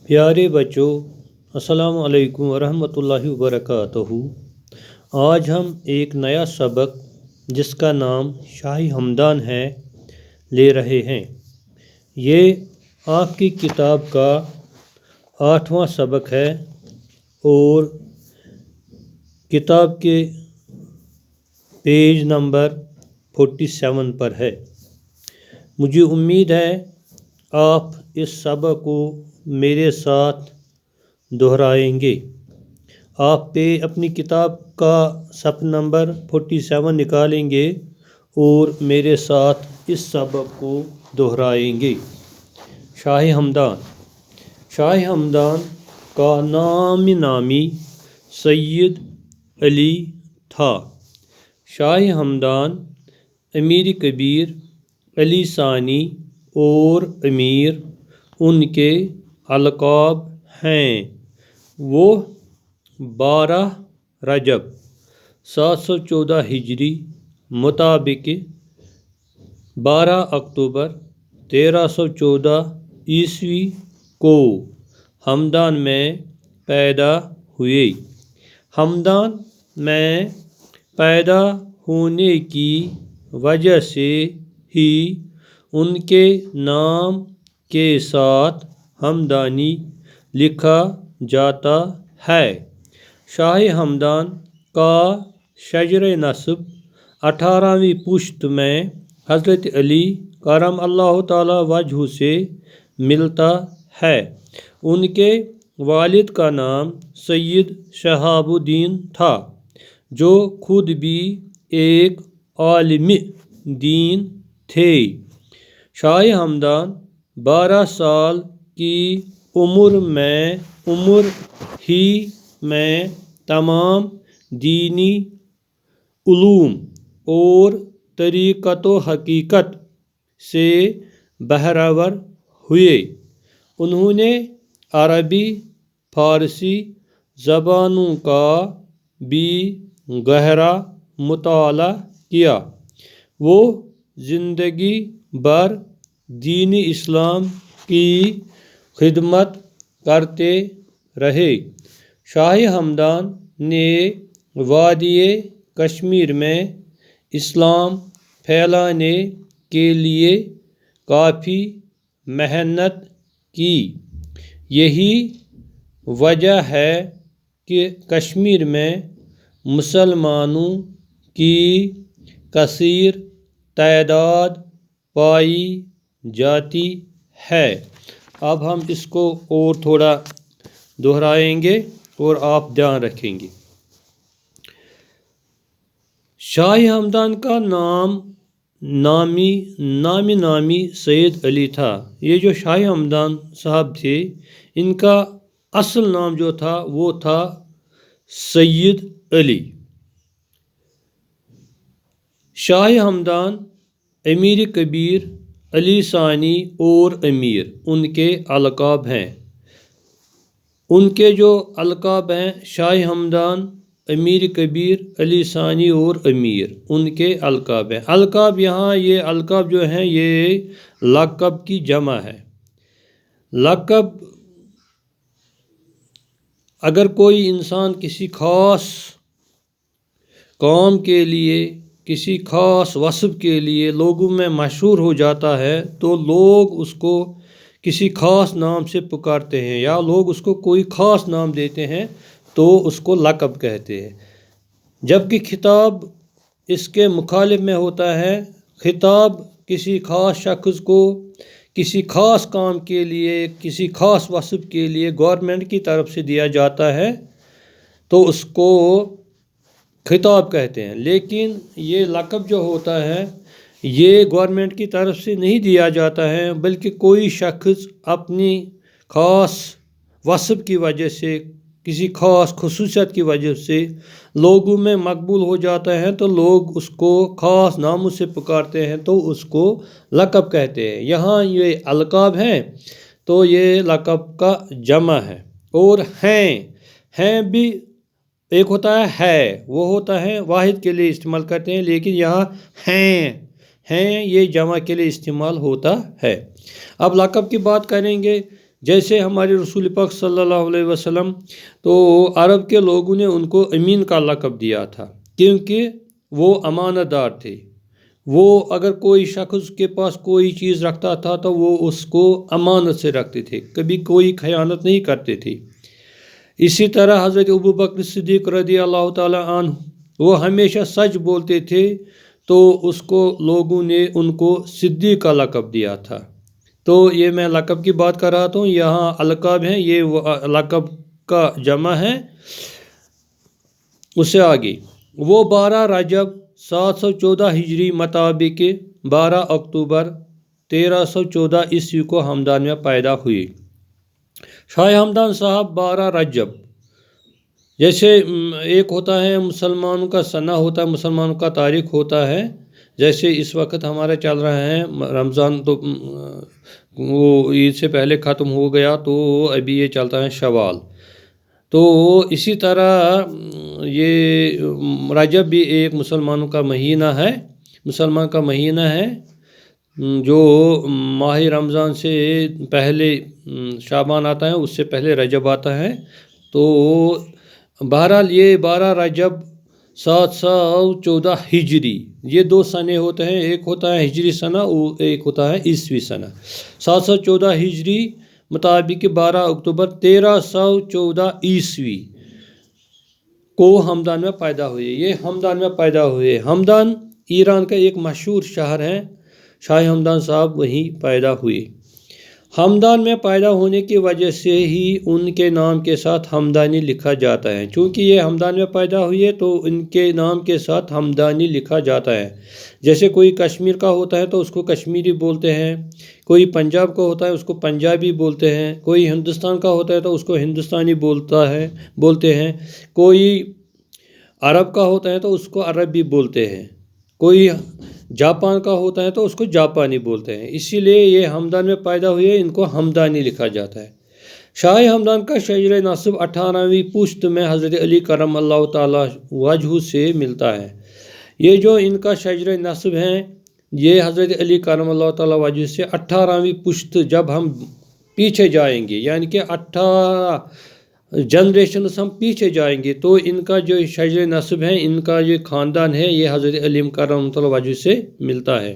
پیارے بچوں، السلام علیکم ورحمۃ اللہ وبرکاتہ۔ آج ہم ایک نیا سبق جس کا نام شاہی ہمدان ہے لے رہے ہیں۔ یہ آپ کی کتاب کا 8واں سبق ہے اور کتاب کے پیج نمبر 47 پر ہے۔ مجھے امید ہے آپ اس سبق کو میرے ساتھ دہرائیں گے۔ آپ اپنی کتاب کا صفحہ نمبر 47 نکالیں گے اور میرے ساتھ اس سبق کو دہرائیں گے۔ شاہ ہمدان کا نامی سید علی تھا۔ شاہ ہمدان امیر کبیر، علی ثانی اور امیر ان کے القاب ہیں۔ وہ 12 رجب 714 ہجری مطابق 12 اکتوبر 1314 عیسوی کو ہمدان میں پیدا ہوئے۔ ہمدان میں پیدا ہونے کی وجہ سے ہی ان کے نام کے ساتھ ہمدانی لکھا جاتا ہے۔ شاہ ہمدان کا شجرہ نسب 18ویں پشت میں حضرت علی کرم اللہ تعالی وجہہ سے ملتا ہے۔ ان کے والد کا نام سید شہاب الدین تھا، جو خود بھی ایک عالم دین تھے۔ شاہ ہمدان 12 سال کی عمر ہی میں تمام دینی علوم اور طریقت و حقیقت سے بہرور ہوئے۔ انہوں نے عربی، فارسی زبانوں کا بھی گہرا مطالعہ کیا۔ وہ زندگی بھر دین اسلام کی خدمت کرتے رہے۔ شاہ ہمدان نے وادی کشمیر میں اسلام پھیلانے کے لیے کافی محنت کی۔ یہی وجہ ہے کہ کشمیر میں مسلمانوں کی کثیر تعداد پائی جاتی ہے۔ اب ہم اس کو اور تھوڑا دہرائیں گے اور آپ دھیان رکھیں گے۔ شاہ ہمدان کا نامی سید علی تھا۔ یہ جو شاہ ہمدان صاحب تھے، ان کا اصل نام جو تھا وہ تھا سید علی۔ شاہ ہمدان امیر کبیر، علی ثانی اور امیر ان کے القاب ہیں۔ ان کے جو القاب ہیں، شاہ ہمدان، امیر کبیر، علی ثانی اور امیر ان کے القاب ہیں۔ القاب یہاں یہ القاب جو ہیں یہ لقب کی جمع ہے۔ لقب اگر کوئی انسان کسی خاص کام کے لیے، کسی خاص وصف کے لیے لوگوں میں مشہور ہو جاتا ہے تو لوگ اس کو کسی خاص نام سے پکارتے ہیں، یا لوگ اس کو کوئی خاص نام دیتے ہیں تو اس کو لقب کہتے ہیں۔ جبکہ خطاب اس کے مخالف میں ہوتا ہے۔ خطاب کسی خاص شخص کو کسی خاص کام کے لیے، کسی خاص وصف کے لیے گورنمنٹ کی طرف سے دیا جاتا ہے تو اس کو خطاب کہتے ہیں۔ لیکن یہ لقب جو ہوتا ہے یہ گورنمنٹ کی طرف سے نہیں دیا جاتا ہے، بلکہ کوئی شخص اپنی خاص وصف کی وجہ سے، کسی خاص خصوصیت کی وجہ سے لوگوں میں مقبول ہو جاتا ہے تو لوگ اس کو خاص ناموں سے پکارتے ہیں تو اس کو لقب کہتے ہیں۔ یہاں یہ القاب ہیں تو یہ لقب کا جمع ہے۔ اور ہیں بھی ایک ہوتا ہے وہ ہوتا ہے واحد کے لیے استعمال کرتے ہیں، لیکن یہاں ہیں یہ جمع کے لیے استعمال ہوتا ہے۔ اب لقب کی بات کریں گے جیسے ہمارے رسول پاک صلی اللہ علیہ وسلم، تو عرب کے لوگوں نے ان کو امین کا لقب دیا تھا، کیونکہ وہ امانت دار تھے۔ وہ اگر کوئی شخص کے پاس کوئی چیز رکھتا تھا تو وہ اس کو امانت سے رکھتے تھے، کبھی کوئی خیانت نہیں کرتے تھے۔ اسی طرح حضرت ابوبکر صدیق رضی اللہ تعالیٰ عنہ، وہ ہمیشہ سچ بولتے تھے، تو اس کو لوگوں نے ان کو صدیق کا لقب دیا تھا۔ تو یہ میں لقب کی بات کر رہا ہوں، یہاں القاب ہیں، یہ لقب کا جمع ہے۔ اس سے آگے وہ 12 رجب 714 ہجری مطابق 12 اکتوبر 1314 عیسوی کو ہمدان میں پیدا ہوئے۔ شاہ ہمدان صاحب 12 رجب، جیسے ایک ہوتا ہے مسلمانوں کا سنہ ہوتا ہے، مسلمانوں کا تاریخ ہوتا ہے، جیسے اس وقت ہمارا چل رہا ہے رمضان، تو وہ عید سے پہلے ختم ہو گیا، تو ابھی یہ چلتا ہے شوال۔ تو اسی طرح یہ رجب بھی ایک مسلمانوں کا مہینہ ہے، مسلمان کا مہینہ ہے، جو ماہ رمضان سے پہلے شعبان آتا ہے، اس سے پہلے رجب آتا ہے۔ تو بہرحال یہ 12 رجب 714 ہجری، یہ 2 سنے ہوتے ہیں، ایک ہوتا ہے ہجری سنہ اور ایک ہوتا ہے عیسوی سنہ۔ 714 ہجری مطابق 12 اکتوبر 1314 عیسوی کو ہمدان میں پیدا ہوئے۔ یہ ہمدان میں پیدا ہوئے۔ ہمدان ایران کا ایک مشہور شہر ہے، شاہ ہمدان صاحب وہیں پیدا ہوئے۔ ہمدان میں پیدا ہونے کی وجہ سے ہی ان کے نام کے ساتھ ہمدانی لکھا جاتا ہے، چونکہ یہ ہمدان میں پیدا ہوئے تو ان کے نام کے ساتھ ہمدانی لکھا جاتا ہے۔ جیسے کوئی کشمیر کا ہوتا ہے تو اس کو کشمیری بولتے ہیں، کوئی پنجاب کا ہوتا ہے اس کو پنجابی بولتے ہیں، کوئی ہندوستان کا ہوتا ہے تو اس کو ہندوستانی بولتے ہیں، کوئی عرب کا ہوتا ہے تو اس کو عربی بولتے ہیں، کوئی جاپان کا ہوتا ہے تو اس کو جاپانی بولتے ہیں۔ اسی لیے یہ ہمدان میں پیدا ہوئے، ان کو ہمدانی لکھا جاتا ہے۔ شاہ ہمدان کا شجر نسب 18ویں پشت میں حضرت علی کرم اللہ تعالیٰ وجہ سے ملتا ہے۔ یہ جو ان کا شجر نسب ہیں، یہ حضرت علی کرم اللہ تعالیٰ وجہ سے 18ویں پشت، جب ہم پیچھے جائیں گے، یعنی کہ 18 جنریشنز ہم پیچھے جائیں گے، تو ان کا جو شجر نسب ہے، ان کا جو خاندان ہے، یہ حضرت علی کرم اللہ وجہ سے ملتا ہے۔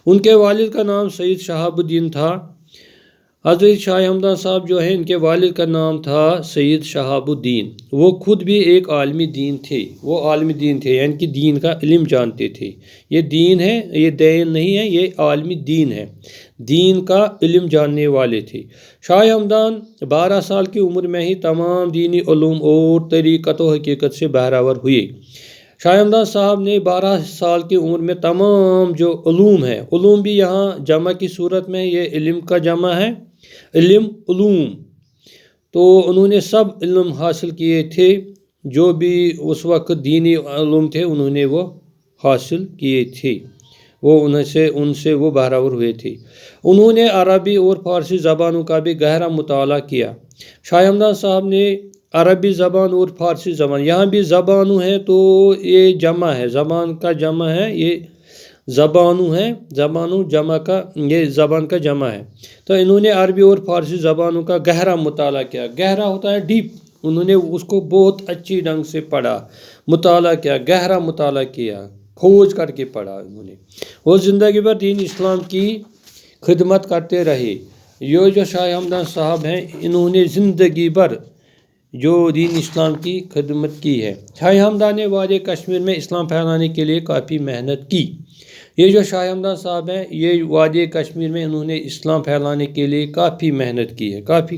ان کے والد کا نام سید شہاب الدین تھا۔ حضرت شاہ ہمدان صاحب جو ہیں، ان کے والد کا نام تھا سید شہاب الدین۔ وہ خود بھی ایک عالم دین تھے، وہ عالم دین تھے، یعنی کہ دین کا علم جانتے تھے۔ یہ دین ہے، یہ دین نہیں ہے، یہ عالم دین ہے، دین کا علم جاننے والے تھے۔ شاہ ہمدان 12 سال کی عمر میں ہی تمام دینی علوم اور طریقت و حقیقت سے بہرور ہوئے۔ شاہ ہمدان صاحب نے 12 سال کی عمر میں تمام جو علوم ہیں، علوم بھی یہاں جمع کی صورت میں، یہ علم کا جمع ہے، علوم، تو انہوں نے سب علم حاصل کیے تھے، جو بھی اس وقت دینی علوم تھے انہوں نے وہ حاصل کیے تھے، وہ ان سے وہ بہرور ہوئے تھے۔ انہوں نے عربی اور فارسی زبانوں کا بھی گہرا مطالعہ کیا۔ شاہ ہمدان صاحب نے عربی زبان اور فارسی زبان، یہاں بھی زبانوں ہے تو یہ جمع ہے، زبان کا جمع ہے، یہ زبانوں ہے، زبانوں جمع کا، یہ زبان کا جمع ہے۔ تو انہوں نے عربی اور فارسی زبانوں کا گہرا مطالعہ کیا۔ گہرا ہوتا ہے ڈیپ، انہوں نے اس کو بہت اچھی ڈھنگ سے پڑھا، مطالعہ کیا، گہرا مطالعہ کیا، کھوج کر کے پڑھا انہوں نے۔ وہ زندگی بھر دین اسلام کی خدمت کرتے رہے۔ یہ جو شاہ ہمدان صاحب ہیں، انہوں نے زندگی بھر جو دین اسلام کی خدمت کی ہے۔ شاہ ہمدان نے وادی کشمیر میں اسلام پھیلانے کے لیے کافی محنت کی۔ یہ جو شاہ ہمدان صاحب ہیں، یہ وادی کشمیر میں انہوں نے اسلام پھیلانے کے لیے کافی محنت کی ہے، کافی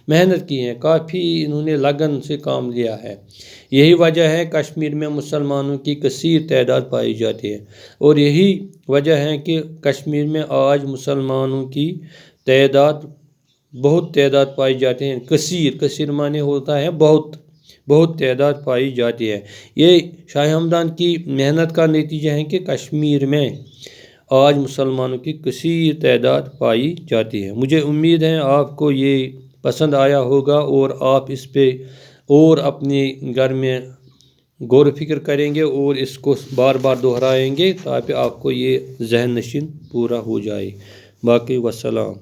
محنت کی ہے، کافی انہوں نے لگن سے کام لیا ہے۔ یہی وجہ ہے کشمیر میں مسلمانوں کی کثیر تعداد پائی جاتی ہے، اور یہی وجہ ہے کہ کشمیر میں آج مسلمانوں کی بہت تعداد پائی جاتی ہے۔ کثیر معنی ہوتا ہے بہت تعداد پائی جاتی ہے۔ یہ شاہ ہمدان کی محنت کا نتیجہ ہے کہ کشمیر میں آج مسلمانوں کی کثیر تعداد پائی جاتی ہے۔ مجھے امید ہے آپ کو یہ پسند آیا ہوگا، اور آپ اس پہ اور اپنے گھر میں غور و فکر کریں گے اور اس کو بار بار دہرائیں گے، تاکہ آپ کو یہ ذہن نشین پورا ہو جائے۔ باقی والسلام۔